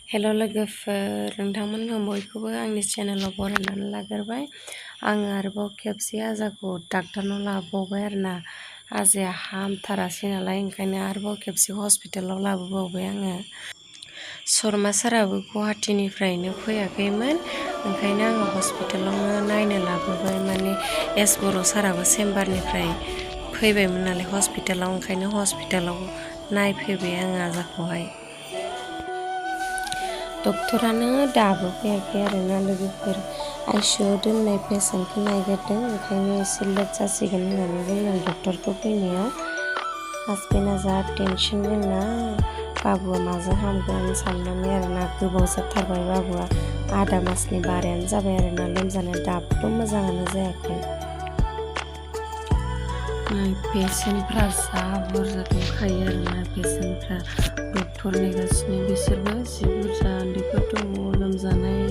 हेल' लोगोफोर, नोंथांमोनखौ बयखौबो आंनि चेनेलाव बरायनानै लाग्रोबाय। आङो आरोबाव खेबसे आजाखौ डाक्टारनाव लाबोबावबाय आरोना। आजाया हामथारासै नालाय, ओंखायनो आरोबाव खेबसे हस्पिटालाव लाबोबावबाय आङो। शर्मा साराबो गुवाहाटीनिफ्रायनो फैयाखैमोन, ओंखायनो आङो हस्पिटालावनो नायनो लाबोबाय। माने एस बर' साराबो चेम्बारनिफ्राय फैबायमोन नालाय हस्पिटालाव, ओंखायनो हस्पिटालाव नायफैबाय आङो आजाखौहाय। डक्टरानो दाबो फैयाखै आरोना लोगोफोर। आइसिइउआव दोननाय पेसेन्टखौ नायग्रोदों, ओंखायनो एसे लेट जासिगोन होननानै बुंदों डक्टरखौ फैनायाव। हासबेन्डआ जा टेनसन जोंना, बाबुआ माजों हामगोन साननानै आरोना। गोबाव जाथारबाय, बाबुआ आधा मासनि बारायानो जाबाय आरोना लोमजानाया, दाबोथ' मोजाङानो जायाखै। पेसेन्टफ्रा जा बुरजा दंखायो आरोना, पेसेन्टफ्रा डक्टर नेगासिनो। बिसोरबो जि बुरजा उन्दैफोर दङ लोमजानाय।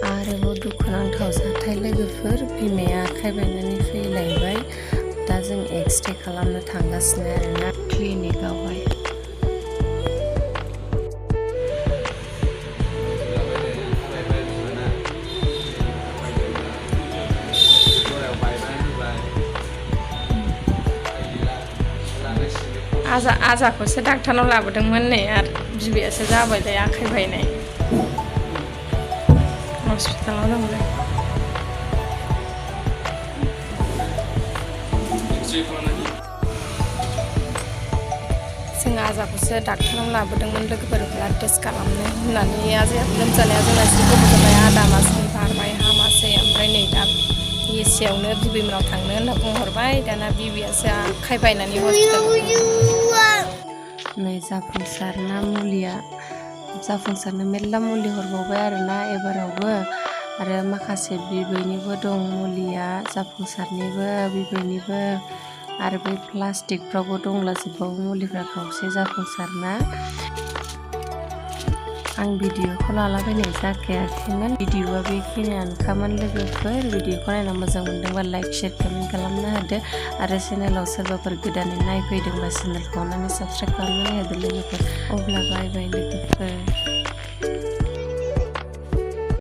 आरोबाव दुखुनांथाव जाथाय लोगोफोर, बिमाया आखाइ बायनानै फैलायबाय। दा जों एक्सरे खालामनो थांगासिनो आरोना क्लिनिकआवहाय। आजाखौसो डाक्टारनाव लाबोदोंमोन नै, आरो बिबैयासो जाबायलाय आखाइ बायनाय। हस्पिटालाव दंलाय। जों आजाखौसो डाक्टारनाव लाबोदोंमोन लोगोफोर, ब्लाड टेस्ट खालामनो होननानै। आजाया लोमजानाया जोंना एसे गोबाव जाबाय, आधा मासनि बारबाय, हामासै। ओमफ्राय नै दा एसेयावनो बिबैमोनाव थांनो होनना बुंहरबाय। दाना बिबैयासो आखाइ बायनानै हस्पिटालाव नै जाफुंसारनो मेरला मुलि हरबावबाय आरोना एबारावबो। आरो माखासे बिबैनिबो दं मुलिया, जाफुंसारनिबो बिबैनिबो। आरो बै प्लास्टिकफ्रावबो दंलाजोबबावो मुलिफ्रा खावसे जाफुंसारना। आं भिडिअखौ लालाबायनाय जाखायाखैमोन। भिडिअआ बेखिनियानोखामोन लोगोफोर। भिडिअखौ नायना मोजां मोनदोंबा लाइक, शेयार, कमेन्ट खालामना होदो। आरो चेनेलाव सोरबाफोर गोदानै नायफैदोंबा चेनेलखौ अननानै साबस्क्राइब खालामनानै होदो लोगोफोर। अब्ला बाय बाय लोगोफोर।